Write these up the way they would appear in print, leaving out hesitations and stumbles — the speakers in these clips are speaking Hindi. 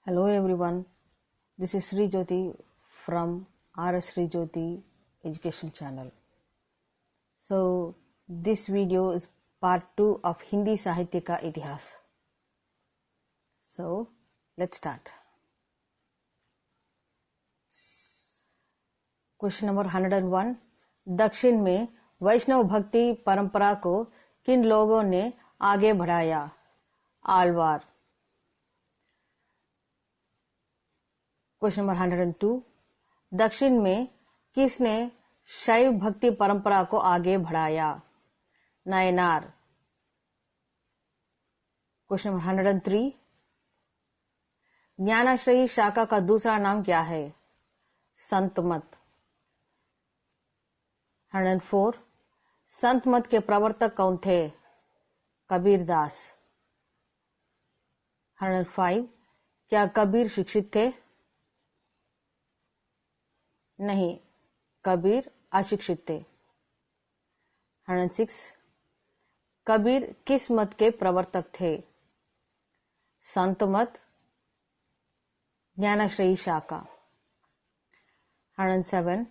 Hello everyone, this is Sri Jyoti from RS Sri Jyoti Education Channel. So this video is part 2 of Hindi Sahitya ka Itihas. So let's start. Question number 101. दक्षिण में वैष्णव भक्ति परंपरा को किन लोगों ने आगे बढ़ाया? आलवार. Question number 102. दक्षिण में किसने शैव भक्ति परंपरा को आगे बढ़ाया? नायनार. Question number 103. ज्ञानाश्रयी शाखा का दूसरा नाम क्या है? संत मत. 104. संत मत के प्रवर्तक कौन थे? कबीरदास. 105. क्या कबीर शिक्षित थे? नहीं, कबीर अशिक्षित थे. 106. कबीर किस मत के प्रवर्तक थे? संत मत, ज्ञानाश्रयी शाखा. 107.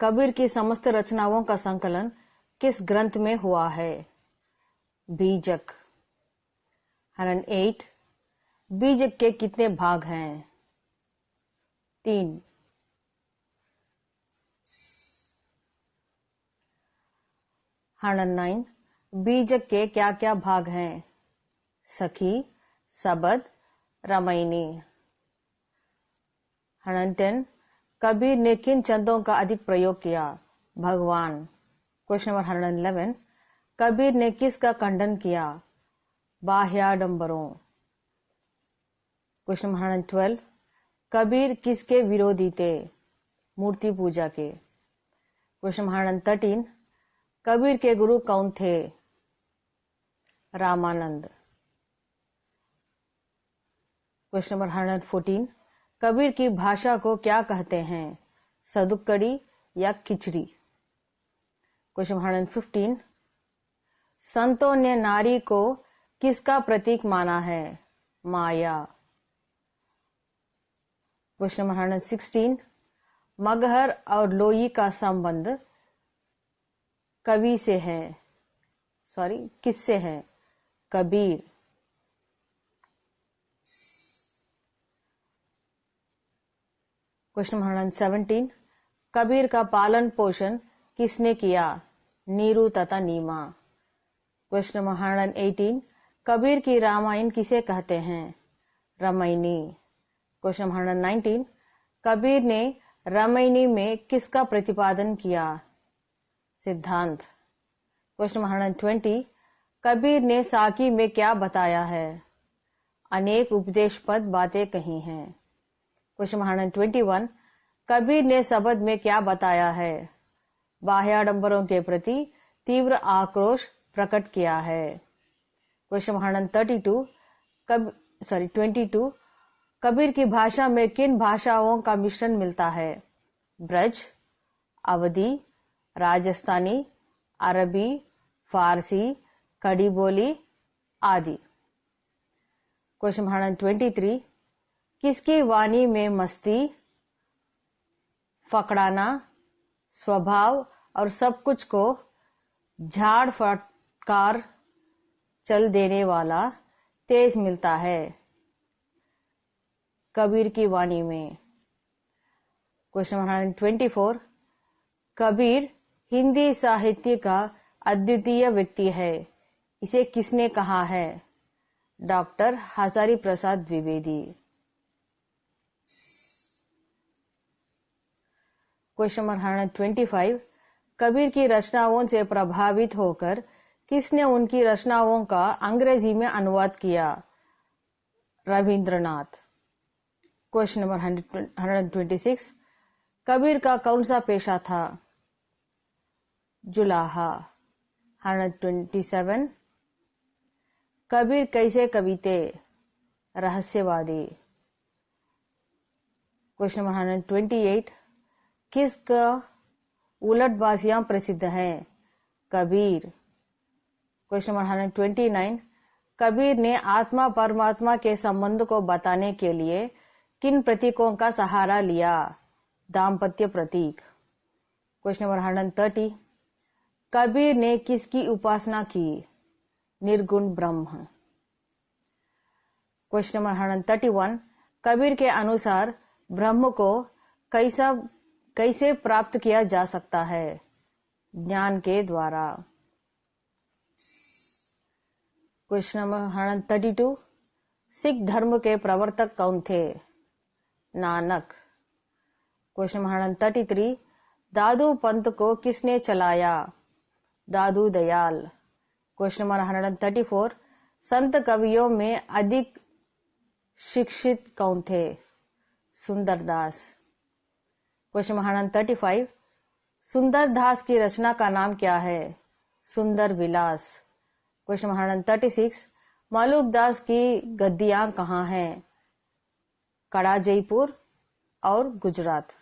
कबीर की समस्त रचनाओं का संकलन किस ग्रंथ में हुआ है? बीजक. 108. बीजक के कितने भाग हैं? 3. 109. बीजक के क्या क्या भाग हैं? सखी, सबद, रामायणी. 110. कबीर ने किन चंदों का अधिक प्रयोग किया? भगवान. Question number 111. कबीर ने किसका खंडन किया? बाह्याडंबरों. Question number 112. कबीर किसके विरोधी थे? मूर्ति पूजा के. Question number 113. कबीर के गुरु कौन थे? रामानंद. Question number 114. कबीर की भाषा को क्या कहते हैं? सदुक्कड़ी या खिचड़ी. Question number 115. संतों ने नारी को किसका प्रतीक माना है? माया. Question number 116. मगहर और लोई का संबंध कवि से है? किससे है? कबीर. Question number 117. कबीर का पालन पोषण किसने किया? नीरू तथा नीमा. Question number 118. कबीर की रामायण किसे कहते हैं? रामायणी. Question number 119. कबीर ने रामायणी में किसका प्रतिपादन किया? सिद्धांत. Question number 120. कबीर ने साकी में क्या बताया है? अनेक उपदेशपद बातें कही हैं. Question number 121. कबीर ने सबद में क्या बताया है? बाह्याडंबरों के प्रति तीव्र आक्रोश प्रकट किया है. Question number 22. कबीर की भाषा में किन भाषाओं का मिश्रण मिलता है? ब्रज, अवधी, राजस्थानी, अरबी, फारसी, खड़ी बोली आदि. Question number 123. किसकी वाणी में मस्ती, फकड़ाना, स्वभाव और सब कुछ को झाड़ फटकार चल देने वाला तेज मिलता है? कबीर की वाणी में. Question number 124. कबीर हिंदी साहित्य का अद्वितीय व्यक्ति है, इसे किसने कहा है? Doctor Hazari Prasad Dwivedi. Question number 125. Kabir की रचनाओं से प्रभावित होकर किसने उनकी रचनाओं का अंग्रेजी में अनुवाद किया? रविंद्रनाथ. Question number 126. कबीर का कौन सा पेशा था? जुलाहा. 127. कबीर कैसे कवि थे? रहस्यवादी. Question number 128. किसका उलटबाजियां प्रसिद्ध हैं? कबीर. Question number 129. कबीर ने आत्मा परमात्मा के संबंध को बताने के लिए किन प्रतीकों का सहारा लिया? दाम्पत्य प्रतीक। क्वेश्चन नंबर 130, कबीर ने किसकी उपासना की? निर्गुण ब्रह्म। क्वेश्चन नंबर 131, कबीर के अनुसार ब्रह्म को कैसे प्राप्त किया जा सकता है? ज्ञान के द्वारा। क्वेश्चन नंबर 132, सिख धर्म के प्रवर्तक कौन थे? नानक। क्वेश्चन नंबर 133, दादू पंथ को किसने चलाया? दादू दयाल। क्वेश्चन नंबर 134, संत कवियों में अधिक शिक्षित कौन थे? सुंदरदास। क्वेश्चन नंबर 135, सुंदरदास की रचना का नाम क्या है? सुंदर विलास। क्वेश्चन नंबर 136, मालुकदास की गद्दियां कहाँ हैं? कड़ा जयपुर और गुजरात।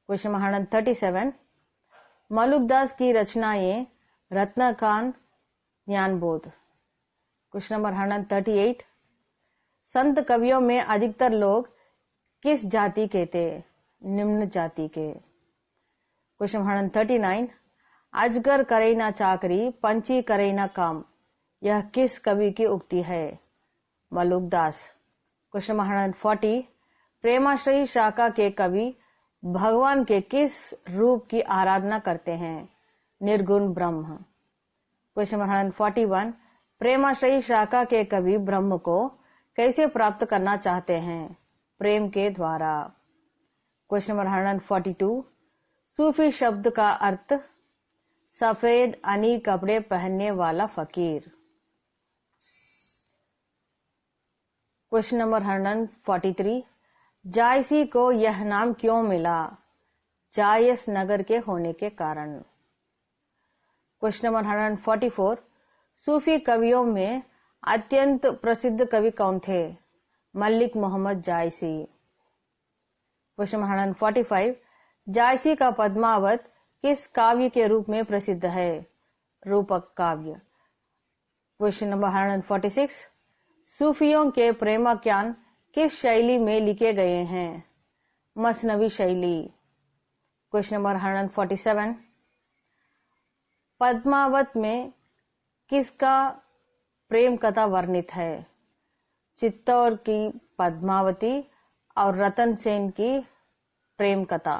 क्वेश्चन नंबर 137, मालुकदास की रचनाएं रत्नकान, ज्ञानबोध। क्वेश्चन नंबर 138, संत कवियों में अधिकतर लोग किस जाति के थे? निम्न जाति के। क्वेश्चन नंबर 139, अजगर करे ना चाकरी, पंछी करे ना काम, यह किस कवि की उक्ति है? मालुकदास। क्वेश्चन नंबर 140, प्रेमाश्रयी शाखा के कवि भगवान के किस रूप की आराधना करते हैं? निर्गुण ब्रह्म। क्वेश्चन नंबर 141, प्रेमाश्रयी शाखा के कवि ब्रह्म को कैसे प्राप्त करना चाहते हैं? प्रेम के द्वारा। क्वेश्चन नंबर 142, सूफी शब्द का अर्थ? सफेद अनी कपड़े पहनने वाला फकीर। क्वेश्चन नंबर 143, जायसी को यह नाम क्यों मिला? जायस नगर के होने के कारण। क्वेश्चन नंबर 144, सूफी कवियों में अत्यंत प्रसिद्ध कवि कौन थे? मलिक मोहम्मद जायसी। क्वेश्चन नंबर 145, जायसी का पद्मावत किस काव्य के रूप में प्रसिद्ध है? रूपक काव्य। क्वेश्चन नंबर 146, सूफियों के प्रेमाख्यान किस शैली में लिखे गए हैं? मसनवी शैली। क्वेश्चन नंबर 147, पद्मावत में किसका प्रेम कथा वर्णित है? चित्तौड़ की पद्मावती और रतन सेन की प्रेम कथा।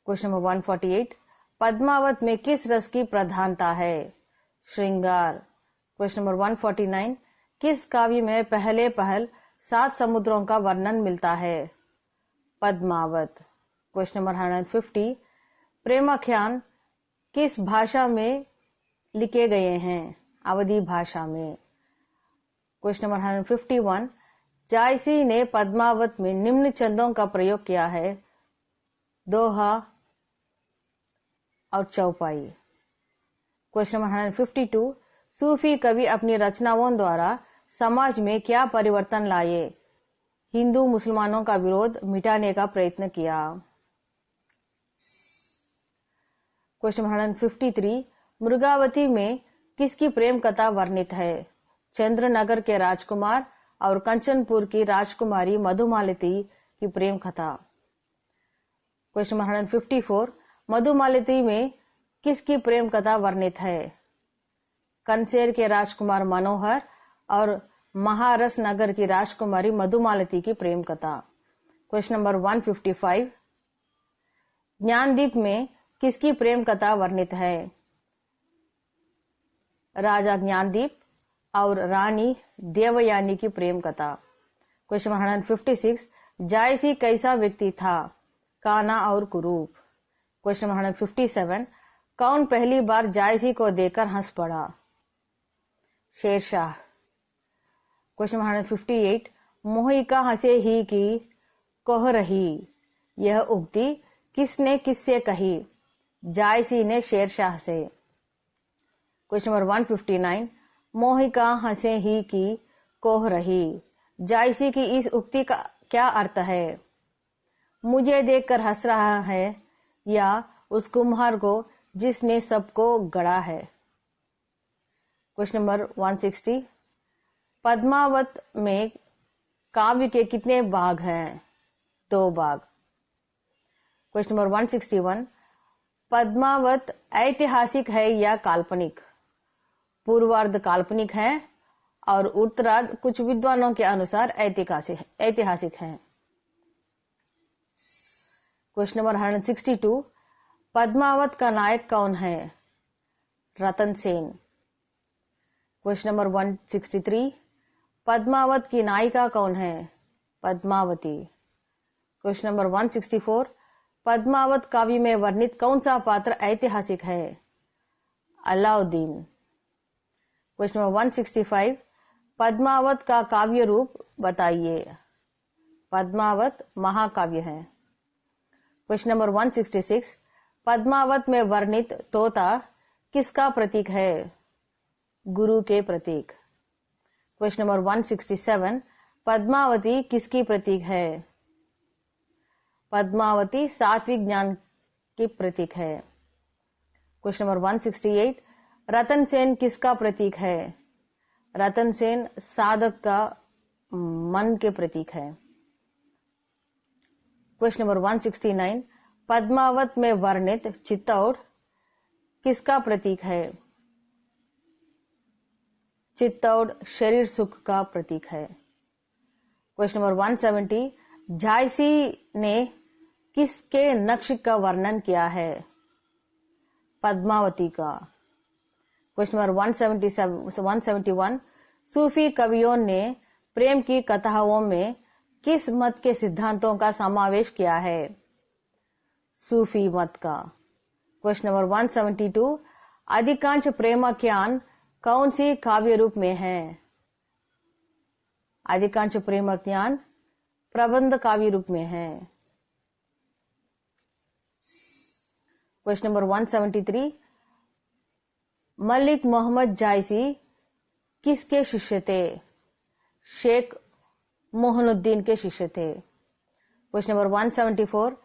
क्वेश्चन नंबर 148, पद्मावत में किस रस की प्रधानता है? श्रृंगार। क्वेश्चन नंबर 149, किस काव्य में पहल 7 समुद्रों का वर्णन मिलता है? पद्मावत। क्वेश्चन नंबर 150, प्रेमाख्यान किस भाषा में लिखे गए हैं? अवधी भाषा में। क्वेश्चन नंबर 151, जायसी ने पद्मावत में निम्न छंदों का प्रयोग किया है? दोहा और चौपाई। क्वेश्चन नंबर 152, सूफी कवि अपनी रचनाओं द्वारा समाज में क्या परिवर्तन लाए? हिंदू मुसलमानों का विरोध मिटाने का प्रयत्न किया। क्वेश्चन नंबर 153, मृगावती में किसकी प्रेम कथा वर्णित है? चंद्रनगर के राजकुमार और कंचनपुर की राजकुमारी मधुमालती की प्रेम कथा। क्वेश्चन नंबर 154, मधुमालती में किसकी प्रेम कथा वर्णित है? कनसेर के राजकुमार मनोहर और महारस नगर की राजकुमारी मधुमालती की प्रेम कथा। क्वेश्चन नंबर 155, ज्ञानदीप में किसकी प्रेम कथा वर्णित है? राजा ज्ञानदीप और रानी देवयानी की प्रेम कथा। क्वेश्चन नंबर 156, जायसी कैसा व्यक्ति था? काना और कुरूप। क्वेश्चन नंबर 157, कौन पहली बार जायसी को देखकर हंस पड़ा? शेरशाह। क्वेश्चन नंबर 158, मोहिका हंसे ही की कह रही, यह उक्ति किसने किससे कही? जायसी ने शेरशाह से। क्वेश्चन नंबर 159, मोहिका हंसे ही की कोह रही, जायसी की इस उक्ति का क्या अर्थ है? मुझे देखकर हंस रहा है या उस कुम्हार को जिसने सबको गढ़ा है? क्वेश्चन नंबर 160, पद्मावत में काव्य के कितने भाग हैं? 2 भाग। क्वेश्चन नंबर 161, पद्मावत ऐतिहासिक है या काल्पनिक? पूर्वार्ध काल्पनिक है और उत्तरार्ध कुछ विद्वानों के अनुसार ऐतिहासिक है। क्वेश्चन नंबर 162, पद्मावत का नायक कौन है? रतन सेन। क्वेश्चन नंबर 163, पद्मावत की नायिका कौन है? पद्मावती। क्वेश्चन नंबर 164, पद्मावत काव्य में वर्णित कौन सा पात्र ऐतिहासिक है? अलाउद्दीन। क्वेश्चन नंबर 165, पद्मावत का काव्य रूप बताइए। पद्मावत महाकाव्य है। क्वेश्चन नंबर 166, पद्मावत में वर्णित तोता किसका प्रतीक है? गुरु के प्रतीक। क्वेश्चन नंबर 167, पद्मावती किसकी प्रतीक है? पद्मावती सात्विक ज्ञान की प्रतीक है। क्वेश्चन नंबर 168, रतन सेन किसका प्रतीक है? रतन सेन साधक का मन के प्रतीक है। क्वेश्चन नंबर 169, पद्मावत में वर्णित चित्तौड़ किसका प्रतीक है? चित्तौड़ शरीर सुख का प्रतीक है। क्वेश्चन नंबर 170, झांसी ने किसके नक्श का वर्णन किया है? पद्मावती का। क्वेश्चन नंबर 171, सूफी कवियों ने प्रेम की कथाओं में किस मत के सिद्धांतों का समावेश किया है? सूफी मत का। क्वेश्चन नंबर 172, अधिकांश प्रेमाख्यान कौन सी काव्य रूप में है? अधिकांश प्रेमाख्यान प्रबंध काव्य रूप में है। क्वेश्चन नंबर 173, मलिक मोहम्मद जायसी किसके शिष्य थे? शेख मोहनुद्दीन के शिष्य थे। क्वेश्चन नंबर 174,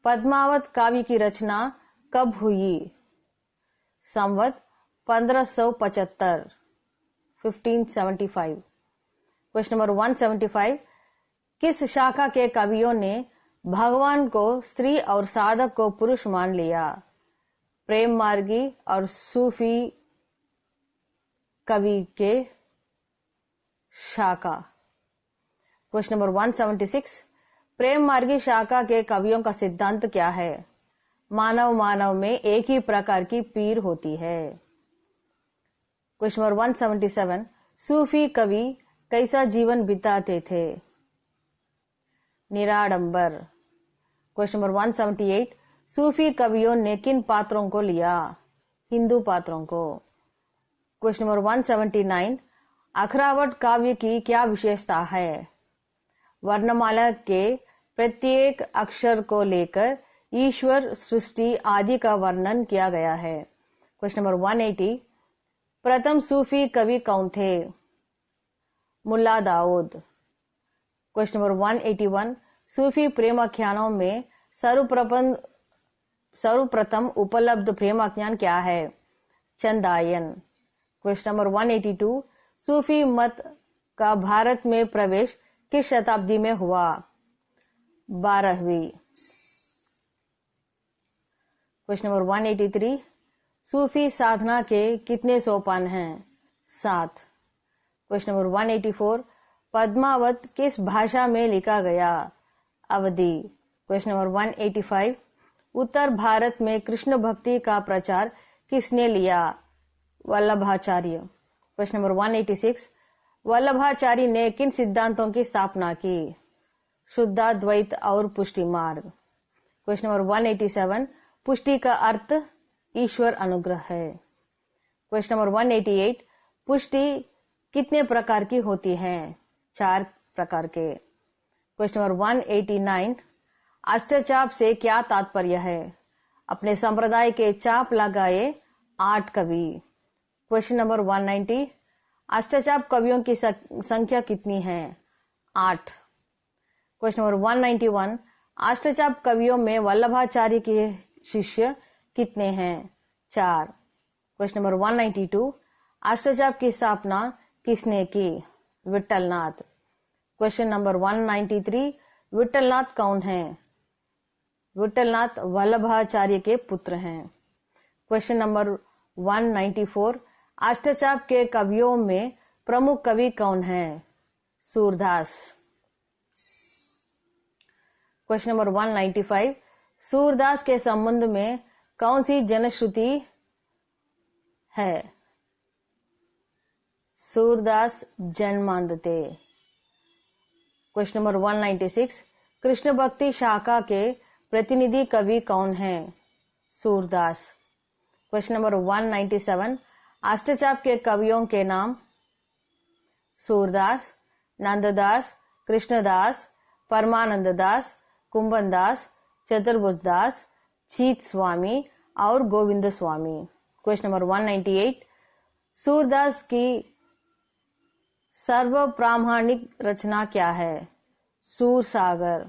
पद्मावत काव्य की रचना कब हुई? संवत 1575, 1575। क्वेश्चन नंबर 175, किस शाखा के कवियों ने भगवान को स्त्री और साधक को पुरुष मान लिया? प्रेम मार्गी और सूफी कवि के शाखा। क्वेश्चन नंबर 176, प्रेम मार्गी शाखा के कवियों का सिद्धांत क्या है? मानव में एक ही प्रकार की पीर होती है। क्वेश्चन नंबर 177, सूफी कवि कैसा जीवन बिताते थे? निराडंबर। क्वेश्चन नंबर 178, सूफी कवियों ने किन पात्रों को लिया? हिंदू पात्रों को। क्वेश्चन नंबर 179, अखरावट काव्य की क्या विशेषता है? वर्णमाला के प्रत्येक अक्षर को लेकर ईश्वर सृष्टि आदि का वर्णन किया गया है। क्वेश्चन नंबर 180, प्रथम सूफी कवि कौन थे? मुल्ला दाऊद। क्वेश्चन नंबर 181, सूफी प्रेमाख्यानों में सर्वप्रथम उपलब्ध प्रेमाख्यान क्या है? चंदायन। क्वेश्चन नंबर 182, सूफी मत का भारत में प्रवेश किस शताब्दी में हुआ? 12वीं। क्वेश्चन नंबर 183, सूफी साधना के कितने सोपान हैं? 7। क्वेश्चन नंबर 184, पद्मावत किस भाषा में लिखा गया? अवधी। क्वेश्चन नंबर 185, उत्तर भारत में कृष्ण भक्ति का प्रचार किसने लिया? वल्लभाचार्य। क्वेश्चन नंबर 186, वल्लभाचार्य ने किन सिद्धांतों की स्थापना की? शुद्धाद्वैत और पुष्टि मार्ग। क्वेश्चन नंबर 187, पुष्टि का अर्थ ईश्वर अनुग्रह है। क्वेश्चन नंबर 188, पुष्टि कितने प्रकार की होती है? 4 प्रकार के। क्वेश्चन नंबर 189, अष्टचाप से क्या तात्पर्य है? अपने संप्रदाय के चाप लगाए 8 कवि। क्वेश्चन नंबर 190, अष्टचाप कवियों की संख्या कितनी है? 8। क्वेश्चन नंबर 191, अष्टचाप कवियों में वल्लभाचार्य के शिष्य कितने हैं? 4। क्वेश्चन नंबर 192, अष्टचाप की स्थापना किसने की? विठलनाथ। क्वेश्चन नंबर 193, विट्ठलनाथ कौन है? विट्ठलनाथ वल्लभाचार्य के पुत्र हैं। क्वेश्चन नंबर 194, अष्टचाप के कवियों में प्रमुख कवि कौन है? सूरदास। क्वेश्चन नंबर 195, सूरदास के संबंध में कौन सी जनश्रुति है? सूरदास जन्मांधते। क्वेश्चन नंबर 196, कृष्ण भक्ति शाखा के प्रतिनिधि कवि कौन है? सूरदास। क्वेश्चन नंबर 197, अष्टचाप के कवियों के नाम? सूरदास, नंददास, कृष्णदास, परमानंद दास, कुंभन दास, चतुर्भुज दास, चीत स्वामी और गोविंद स्वामी। क्वेश्चन नंबर 198, सूरदास की सर्व प्रामाणिक रचना क्या है? सूर सागर।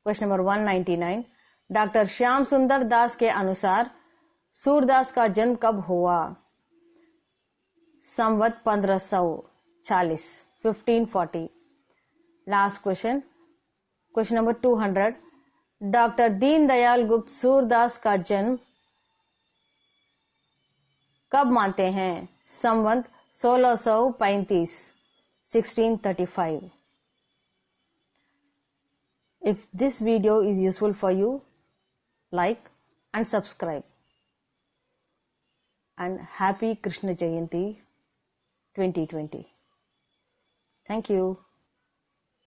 क्वेश्चन नंबर 199, डॉक्टर श्याम सुंदर दास के अनुसार सूरदास का जन्म कब हुआ? संवत 1540, 1540। Last question, question number 200, doctor Deendayal गुप्त सूरदास का जन्म कब मानते हैं? संवत 1635, 1635। If this video is useful for you, like and subscribe. And happy Krishna Jayanti 2020. Thank you.